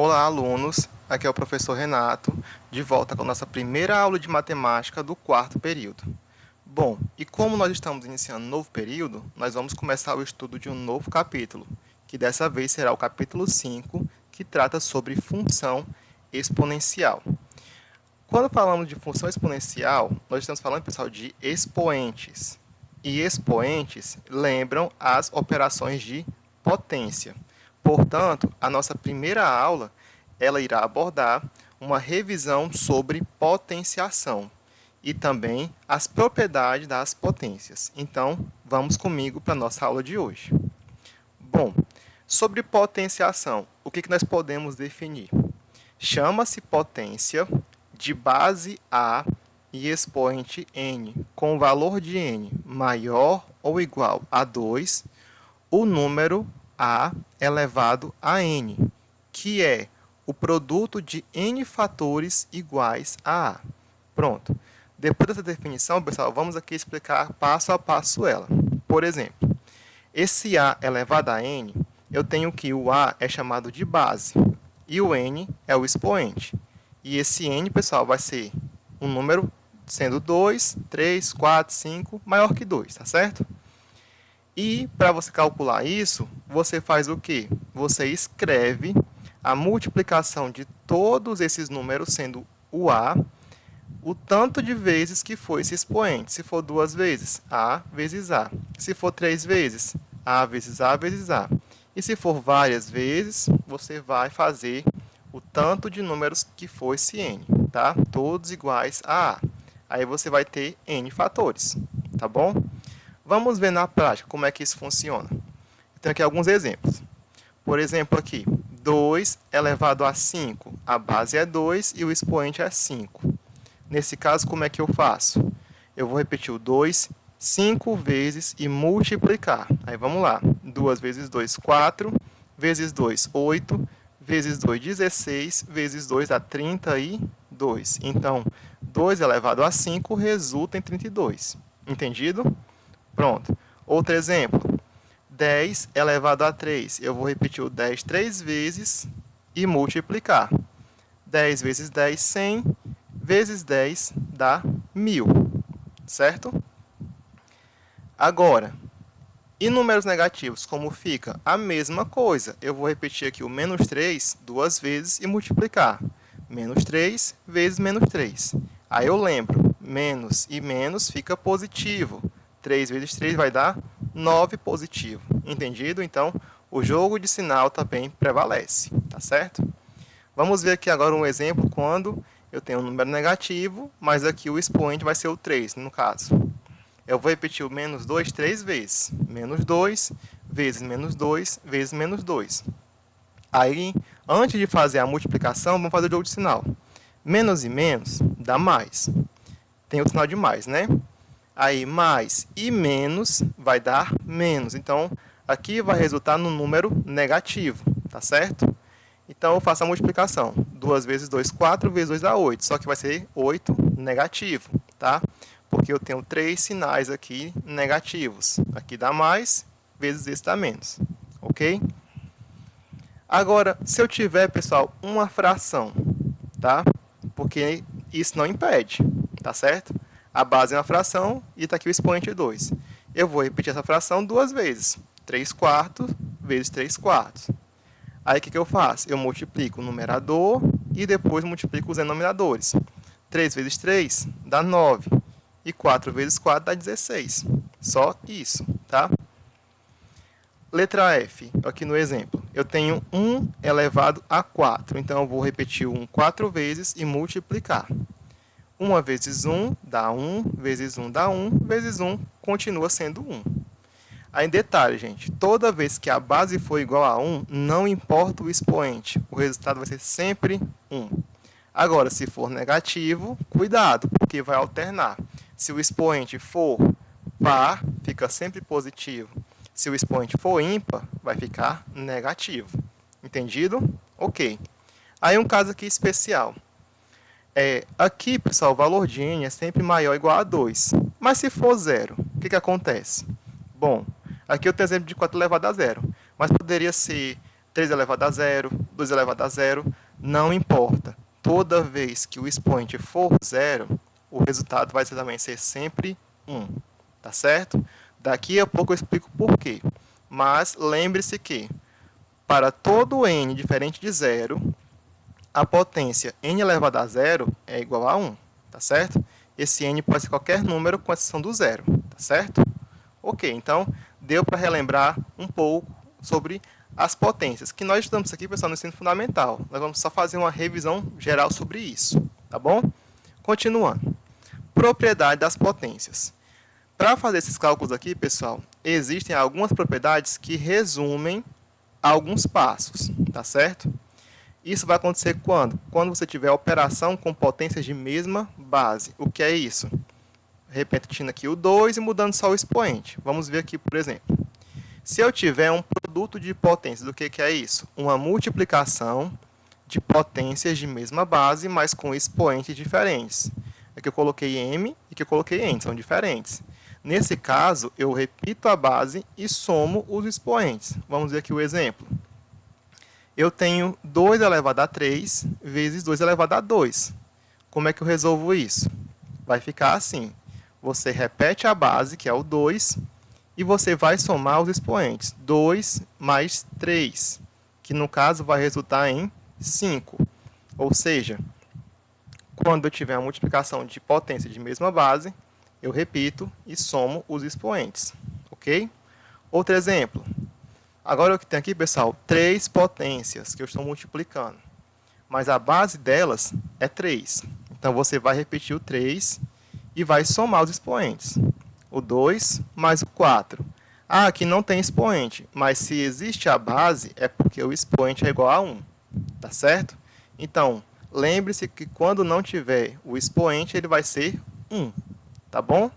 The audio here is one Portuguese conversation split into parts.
Olá, alunos! Aqui é o professor Renato, de volta com a nossa primeira aula de matemática do quarto período. Bom, e como nós estamos iniciando um novo período, nós vamos começar o estudo de um novo capítulo, que dessa vez será o capítulo 5, que trata sobre função exponencial. Quando falamos de função exponencial, nós estamos falando, pessoal, de expoentes. E expoentes lembram as operações de potência. Portanto, a nossa primeira aula, ela irá abordar uma revisão sobre potenciação e também as propriedades das potências. Então, vamos comigo para a nossa aula de hoje. Bom, sobre potenciação, o que nós podemos definir? Chama-se potência de base A e expoente n com valor de n maior ou igual a 2, o número a elevado a n, que é o produto de n fatores iguais a A. Pronto. Depois dessa definição, pessoal, vamos aqui explicar passo a passo ela. Por exemplo, esse A elevado a n, eu tenho que o A é chamado de base e o n é o expoente. E esse n, pessoal, vai ser um número sendo 2, 3, 4, 5, maior que 2, tá certo? E para você calcular isso, você faz o quê? Você escreve a multiplicação de todos esses números, sendo o A, o tanto de vezes que foi esse expoente. Se for 2 vezes, A vezes A. Se for 3 vezes, A vezes A vezes A. E se for várias vezes, você vai fazer o tanto de números que for esse n, tá? Todos iguais a A. Aí você vai ter n fatores, tá bom? Vamos ver na prática como é que isso funciona. Tenho aqui alguns exemplos. Por exemplo, aqui, 2 elevado a 5. A base é 2 e o expoente é 5. Nesse caso, como é que eu faço? Eu vou repetir o 2 5 vezes e multiplicar. Aí vamos lá. 2 vezes 2, 4. Vezes 2, 8. Vezes 2, 16. Vezes 2 dá 32. Então, 2 elevado a 5 resulta em 32. Entendido? Pronto. Outro exemplo. 10 elevado a 3. Eu vou repetir o 10 3 vezes e multiplicar. 10 vezes 10, 100. Vezes 10 dá 1000. Certo? Agora, e números negativos, como fica? A mesma coisa. Eu vou repetir aqui o menos 3 duas vezes e multiplicar. Menos 3 vezes menos 3. Aí eu lembro, menos e menos fica positivo. 3 vezes 3 vai dar 9 positivo. Entendido? Então, o jogo de sinal também prevalece. Tá certo? Vamos ver aqui agora um exemplo quando eu tenho um número negativo, mas aqui o expoente vai ser o 3, no caso. Eu vou repetir o menos 2 3 vezes. Menos 2 vezes menos 2 vezes menos 2. Aí, antes de fazer a multiplicação, vamos fazer o jogo de sinal. Menos e menos dá mais. Tem o sinal de mais, né? Aí, mais e menos vai dar menos. Então, aqui vai resultar no número negativo, tá certo? Então, eu faço a multiplicação. 2 vezes 2, 4, vezes 2 dá 8. Só que vai ser 8 negativo, tá? Porque eu tenho 3 sinais aqui negativos. Aqui dá mais, vezes esse dá menos. Ok? Agora, se eu tiver, pessoal, uma fração, tá? Porque isso não impede, tá certo? A base é uma fração e está aqui o expoente 2. Eu vou repetir essa fração duas vezes. 3 quartos vezes 3 quartos. Aí o que eu faço? Eu multiplico o numerador e depois multiplico os denominadores. 3 vezes 3 dá 9. E 4 vezes 4 dá 16. Só isso, tá? Letra F, aqui no exemplo. Eu tenho 1 elevado a 4. Então, eu vou repetir o 1 4 vezes e multiplicar. 1 vezes 1 dá 1, vezes 1 dá 1, vezes 1 continua sendo 1. Aí, detalhe, gente. Toda vez que a base for igual a 1, não importa o expoente. O resultado vai ser sempre 1. Agora, se for negativo, cuidado, porque vai alternar. Se o expoente for par, fica sempre positivo. Se o expoente for ímpar, vai ficar negativo. Entendido? Ok. Aí um caso aqui especial. Aqui, pessoal, o valor de n é sempre maior ou igual a 2. Mas se for zero, o que acontece? Bom, aqui eu tenho exemplo de 4 elevado a zero. Mas poderia ser 3 elevado a zero, 2 elevado a zero, não importa. Toda vez que o expoente for zero, o resultado vai também ser sempre 1, tá certo? Daqui a pouco eu explico por quê. Mas lembre-se que, para todo n diferente de zero, a potência n elevado a zero é igual a 1, tá certo? Esse n pode ser qualquer número com exceção do zero, tá certo? Ok, então deu para relembrar um pouco sobre as potências, que nós estudamos aqui, pessoal, no ensino fundamental. Nós vamos só fazer uma revisão geral sobre isso, tá bom? Continuando. Propriedade das potências. Para fazer esses cálculos aqui, pessoal, existem algumas propriedades que resumem alguns passos, tá certo? Isso vai acontecer quando? Quando você tiver operação com potências de mesma base. O que é isso? Repetindo aqui o 2 e mudando só o expoente. Vamos ver aqui, por exemplo. Se eu tiver um produto de potências, o que é isso? Uma multiplicação de potências de mesma base, mas com expoentes diferentes. Aqui eu coloquei m e aqui eu coloquei n, são diferentes. Nesse caso, eu repito a base e somo os expoentes. Vamos ver aqui o exemplo. Eu tenho 2 elevado a 3 vezes 2 elevado a 2. Como é que eu resolvo isso? Vai ficar assim. Você repete a base, que é o 2, e você vai somar os expoentes. 2 mais 3, que no caso vai resultar em 5. Ou seja, quando eu tiver a multiplicação de potência de mesma base, eu repito e somo os expoentes. Ok? Outro exemplo. Agora eu tenho aqui, pessoal, 3 potências que eu estou multiplicando. Mas a base delas é 3. Então, você vai repetir o 3 e vai somar os expoentes. O 2 mais o 4. Ah, aqui não tem expoente, mas se existe a base, é porque o expoente é igual a 1. Tá certo? Então, lembre-se que quando não tiver o expoente, ele vai ser 1. Tá bom?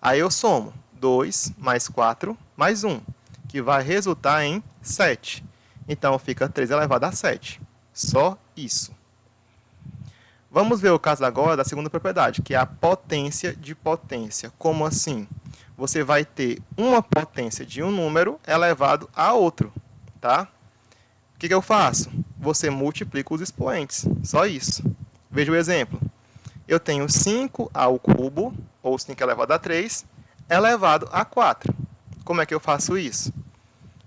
Aí eu somo 2 mais 4 mais 1, que vai resultar em 7. Então, fica 3 elevado a 7. Só isso. Vamos ver o caso agora da segunda propriedade, que é a potência de potência. Como assim? Você vai ter uma potência de um número elevado a outro, tá? O que eu faço? Você multiplica os expoentes, só isso. Veja o exemplo. Eu tenho 5 ao cubo, ou 5 elevado a 3, elevado a 4. Como é que eu faço isso?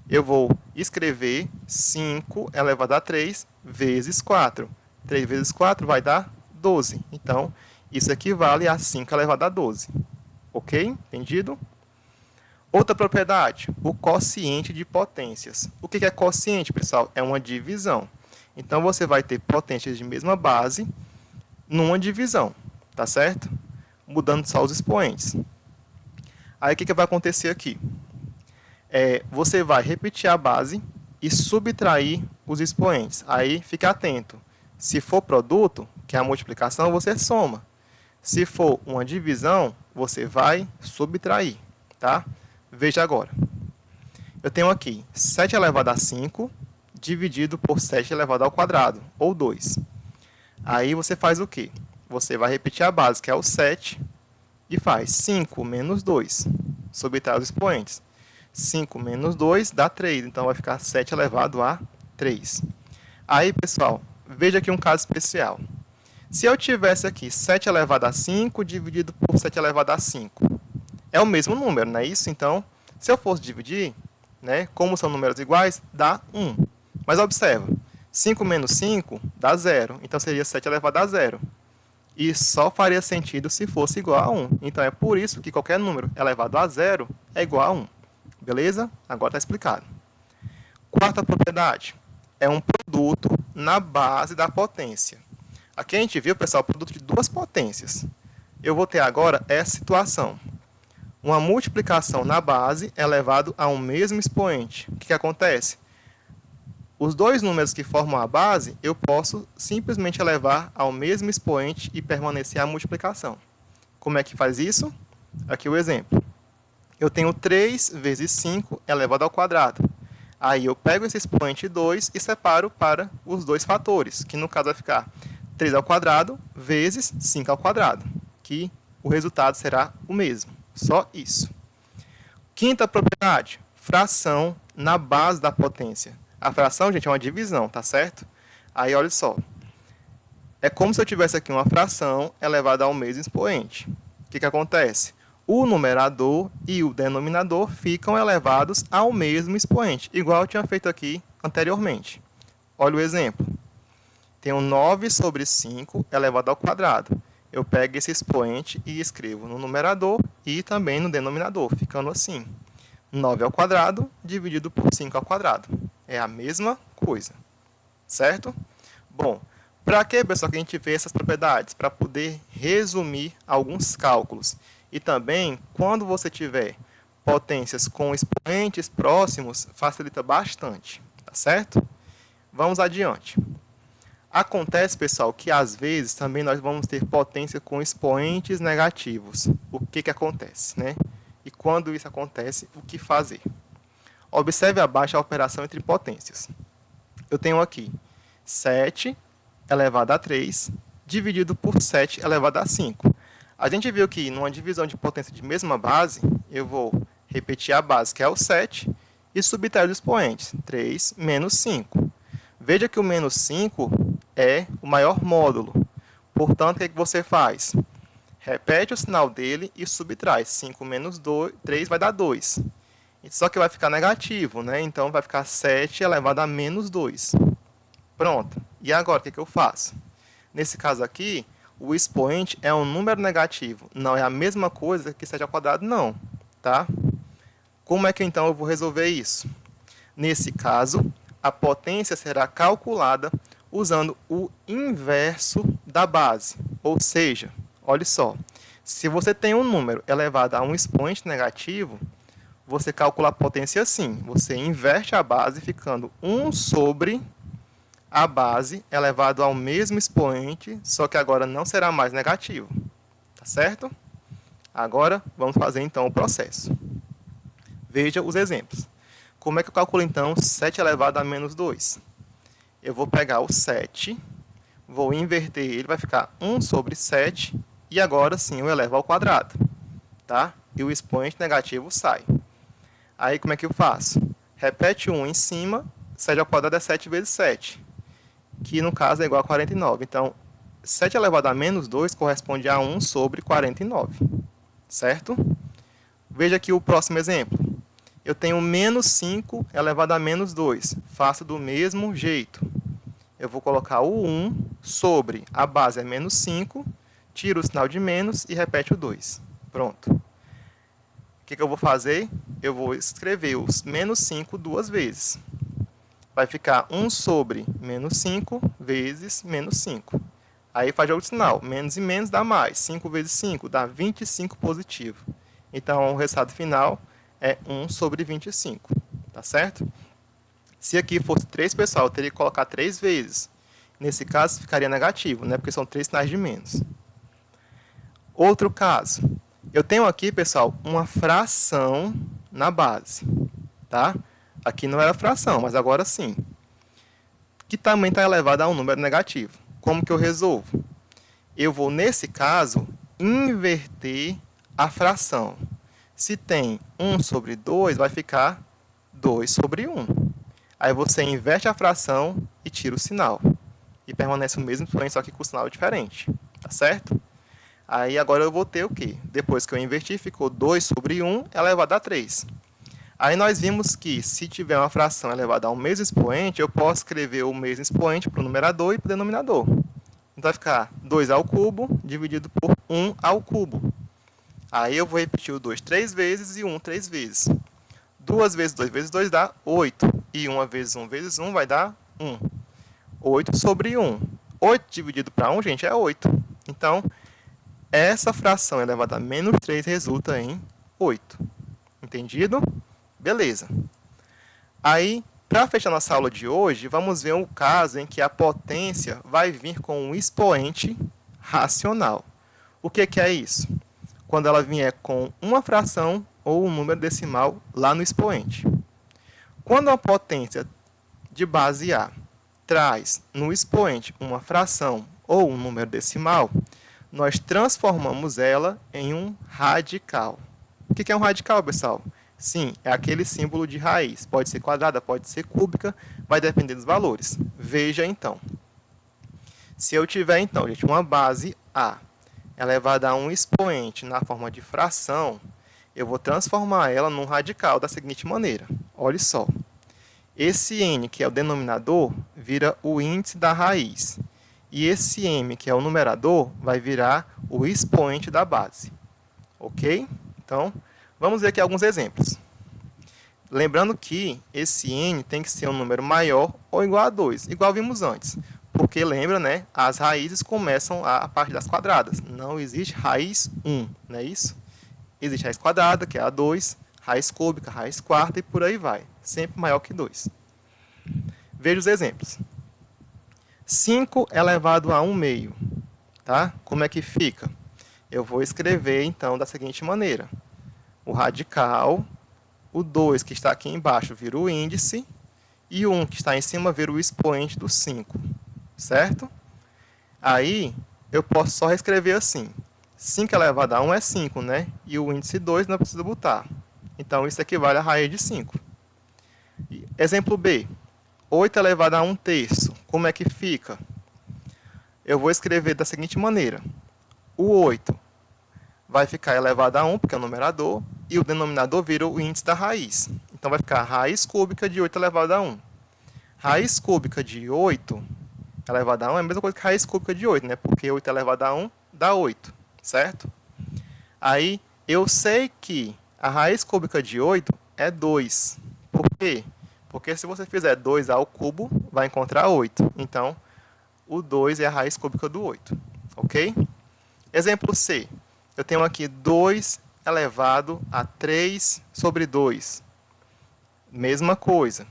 Eu vou escrever 5 elevado a 3 vezes 4. 3 vezes 4 vai dar 12. Então, isso equivale a 5 elevado a 12. Ok? Entendido? Outra propriedade, o quociente de potências. O que é quociente, pessoal? É uma divisão. Então, você vai ter potências de mesma base numa divisão. Tá certo? Mudando só os expoentes. Aí, o que vai acontecer aqui? Você vai repetir a base e subtrair os expoentes. Aí, fique atento. Se for produto, que é a multiplicação, você soma. Se for uma divisão, você vai subtrair, tá? Veja agora. Eu tenho aqui 7 elevado a 5 dividido por 7 elevado ao quadrado, ou 2. Aí você faz o quê? Você vai repetir a base, que é o 7, e faz 5 menos 2. Subtrai os expoentes. 5 menos 2 dá 3, então vai ficar 7 elevado a 3. Aí, pessoal, veja aqui um caso especial. Se eu tivesse aqui 7 elevado a 5 dividido por 7 elevado a 5, é o mesmo número, não é isso? Então, se eu fosse dividir, né, como são números iguais, dá 1. Mas observa, 5 menos 5 dá 0, então seria 7 elevado a 0. E só faria sentido se fosse igual a 1. Então, é por isso que qualquer número elevado a 0 é igual a 1. Beleza? Agora está explicado. Quarta propriedade. É um produto na base da potência. Aqui a gente viu, pessoal, o produto de duas potências. Eu vou ter agora essa situação. Uma multiplicação na base elevado a um mesmo expoente. O que acontece? Os dois números que formam a base, eu posso simplesmente elevar ao mesmo expoente e permanecer a multiplicação. Como é que faz isso? Aqui o exemplo. Eu tenho 3 vezes 5 elevado ao quadrado. Aí eu pego esse expoente 2 e separo para os dois fatores, que no caso vai ficar 3 ao quadrado vezes 5 ao quadrado, que o resultado será o mesmo. Só isso. Quinta propriedade, fração na base da potência. A fração, gente, é uma divisão, tá certo? Aí, olha só. É como se eu tivesse aqui uma fração elevada ao mesmo expoente. O que acontece? O numerador e o denominador ficam elevados ao mesmo expoente, igual eu tinha feito aqui anteriormente. Olha o exemplo. Tenho 9 sobre 5 elevado ao quadrado. Eu pego esse expoente e escrevo no numerador e também no denominador, ficando assim. 9 ao quadrado dividido por 5 ao quadrado. É a mesma coisa, certo? Bom, para que, pessoal, que a gente vê essas propriedades? Para poder resumir alguns cálculos. E também, quando você tiver potências com expoentes próximos, facilita bastante, tá certo? Vamos adiante. Acontece, pessoal, que às vezes também nós vamos ter potência com expoentes negativos. O que acontece, né? E quando isso acontece, o que fazer? Observe abaixo a operação entre potências. Eu tenho aqui 7 elevado a 3 dividido por 7 elevado a 5. A gente viu que numa divisão de potência de mesma base, eu vou repetir a base, que é o 7, e subtrair os expoentes, 3 menos 5. Veja que o menos 5 é o maior módulo. Portanto, o que você faz? Repete o sinal dele e subtrai. 5 menos 3 vai dar 2. Só que vai ficar negativo, né? Então, vai ficar 7 elevado a menos 2. Pronto. E agora, o que eu faço? Nesse caso aqui, o expoente é um número negativo. Não é a mesma coisa que 7 ao quadrado, não. Tá? Como é que, então, eu vou resolver isso? Nesse caso, a potência será calculada usando o inverso da base. Ou seja, olha só, se você tem um número elevado a um expoente negativo, você calcula a potência assim. Você inverte a base, ficando 1 sobre a base elevado ao mesmo expoente, só que agora não será mais negativo. Tá certo? Agora, vamos fazer então o processo. Veja os exemplos. Como é que eu calculo então 7 elevado a menos 2? Eu vou pegar o 7, vou inverter ele, vai ficar 1 sobre 7, e agora sim eu elevo ao quadrado. Tá? E o expoente negativo sai. Aí como é que eu faço? Repete 1 em cima, 7 ao quadrado é 7 vezes 7, que no caso é igual a 49. Então, 7 elevado a menos 2 corresponde a 1 sobre 49. Certo? Veja aqui o próximo exemplo. Eu tenho menos 5 elevado a menos 2. Faço do mesmo jeito. Eu vou colocar o 1 sobre a base é menos 5, tiro o sinal de menos e repete o 2. Pronto. O que eu vou fazer? Eu vou escrever os menos 5 duas vezes. Vai ficar 1 sobre menos 5 vezes menos 5. Aí faz outro sinal. Menos e menos dá mais. 5 vezes 5 dá 25 positivo. Então, o resultado final é 1 sobre 25. Tá certo? Se aqui fosse 3, pessoal, eu teria que colocar 3 vezes. Nesse caso, ficaria negativo, né? Porque são 3 sinais de menos. Outro caso. Eu tenho aqui, pessoal, uma fração na base. Tá? Aqui não era fração, mas agora sim. Que também está elevada a um número negativo. Como que eu resolvo? Eu vou, nesse caso, inverter a fração. Se tem 1 sobre 2, vai ficar 2 sobre 1. Aí você inverte a fração e tira o sinal. E permanece o mesmo expoente, só que com o sinal diferente. Tá certo? Aí agora eu vou ter o quê? Depois que eu inverti, ficou 2 sobre 1 elevado a 3. Aí nós vimos que, se tiver uma fração elevada ao mesmo expoente, eu posso escrever o mesmo expoente para o numerador e para o denominador. Então vai ficar 2 ao cubo dividido por 1 ao cubo. Aí eu vou repetir o 2 3 vezes e 1 3 vezes. 2 vezes 2 vezes 2 dá 8. E 1 vezes 1 vezes 1 vai dar 1. 8 sobre 1. 8 dividido para 1, gente, é 8. Então, essa fração elevada a menos 3 resulta em 8. Entendido? Beleza. Aí, para fechar nossa aula de hoje, vamos ver um caso em que a potência vai vir com um expoente racional. O que é isso? Quando ela vier com uma fração ou um número decimal lá no expoente. Quando a potência de base A traz no expoente uma fração ou um número decimal, nós transformamos ela em um radical. O que é um radical, pessoal? Sim, é aquele símbolo de raiz. Pode ser quadrada, pode ser cúbica, vai depender dos valores. Veja então. Se eu tiver, então, gente, uma base A elevada a um expoente na forma de fração, eu vou transformar ela num radical da seguinte maneira. Olha só. Esse n, que é o denominador, vira o índice da raiz. E esse m, que é o numerador, vai virar o expoente da base. Ok? Então, vamos ver aqui alguns exemplos. Lembrando que esse n tem que ser um número maior ou igual a 2, igual vimos antes. Porque lembra, né? As raízes começam a partir das quadradas. Não existe raiz 1, não é isso? Existe raiz quadrada, que é a 2, raiz cúbica, raiz quarta e por aí vai. Sempre maior que 2. Veja os exemplos. 5 elevado a 1 meio. Tá? Como é que fica? Eu vou escrever, então, da seguinte maneira. O radical, o 2 que está aqui embaixo vira o índice, e o 1 que está em cima vira o expoente do 5. Certo? Aí, eu posso só reescrever assim. 5 elevado a 1 é 5, né? E o índice 2 não precisa botar. Então, isso equivale à raiz de 5. Exemplo B. 8 elevado a 1 terço. Como é que fica? Eu vou escrever da seguinte maneira. O 8 vai ficar elevado a 1, porque é o numerador, e o denominador vira o índice da raiz. Então, vai ficar raiz cúbica de 8 elevado a 1. Raiz cúbica de 8 elevado a 1 é a mesma coisa que raiz cúbica de 8, né? Porque 8 elevado a 1 dá 8, certo? Aí, eu sei que a raiz cúbica de 8 é 2. Por quê? Porque se você fizer 2 ao cubo, vai encontrar 8. Então, o 2 é a raiz cúbica do 8. Ok? Exemplo C. Eu tenho aqui 2 elevado a 3 sobre 2. Mesma coisa.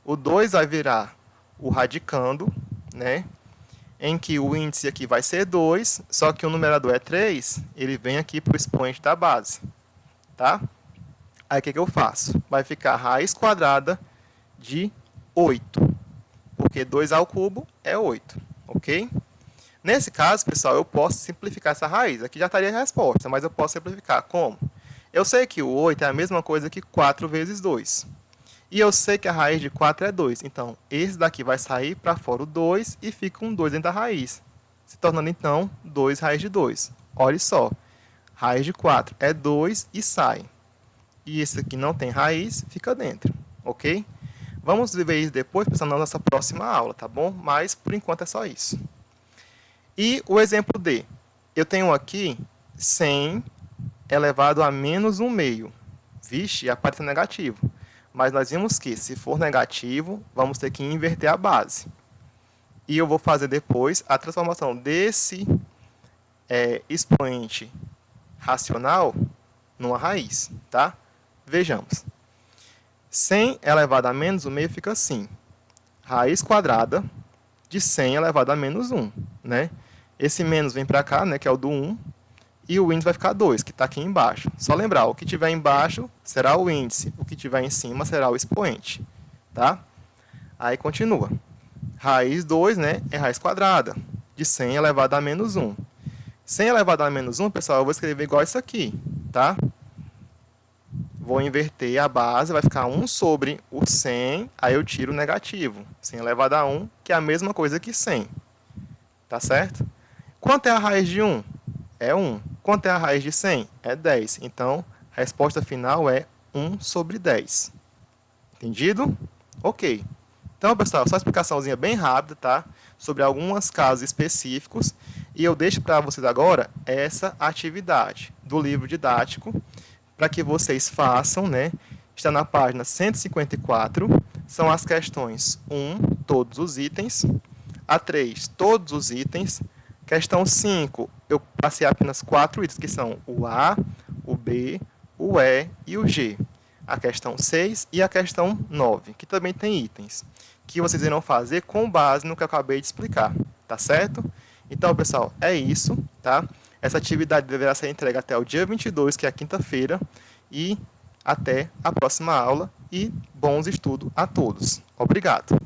O 2 vai virar o radicando, né? Em que o índice aqui vai ser 2, só que o numerador é 3, ele vem aqui para o expoente da base. Tá? Aí o que eu faço? Vai ficar raiz quadrada de 8, porque 2 ao cubo é 8, ok? Nesse caso, pessoal, eu posso simplificar essa raiz. Aqui já estaria a resposta, mas eu posso simplificar. Como? Eu sei que o 8 é a mesma coisa que 4 vezes 2. E eu sei que a raiz de 4 é 2. Então, esse daqui vai sair para fora o 2 e fica um 2 dentro da raiz. Se tornando, então, 2 raiz de 2. Olha só. Raiz de 4 é 2 e sai. E esse aqui não tem raiz, fica dentro. Ok? Vamos ver isso depois, pensando na nossa próxima aula, tá bom? Mas, por enquanto, é só isso. E o exemplo D. Eu tenho aqui 100 elevado a menos 1 meio. Vixe, aparece negativo. Mas nós vimos que, se for negativo, vamos ter que inverter a base. E eu vou fazer depois a transformação desse expoente racional numa raiz, tá? Vejamos. 100 elevado a menos 1 meio fica assim. Raiz quadrada de 100 elevado a menos 1, né? Esse menos vem para cá, né, que é o do 1, e o índice vai ficar 2, que está aqui embaixo. Só lembrar, o que tiver embaixo será o índice, o que tiver em cima será o expoente, tá? Aí continua. Raiz 2, né, é raiz quadrada de 100 elevado a menos 1. 100 elevado a menos 1, pessoal, eu vou escrever igual isso aqui, tá? Vou inverter a base, vai ficar 1 sobre o 100, aí eu tiro o negativo. 100 elevado a 1, que é a mesma coisa que 100. Tá certo? Quanto é a raiz de 1? É 1. Quanto é a raiz de 100? É 10. Então, a resposta final é 1 sobre 10. Entendido? Ok. Então, pessoal, só uma explicaçãozinha bem rápida, tá? Sobre alguns casos específicos. E eu deixo para vocês agora essa atividade do livro didático para que vocês façam, né? Está na página 154. São as questões 1, todos os itens. A 3, todos os itens. Questão 5, eu passei apenas 4 itens, que são o A, o B, o E e o G. A questão 6 e a questão 9, que também tem itens, que vocês irão fazer com base no que eu acabei de explicar, tá certo? Então, pessoal, é isso, tá? Essa atividade deverá ser entregue até o dia 22, que é a quinta-feira, e até a próxima aula, e bons estudos a todos. Obrigado!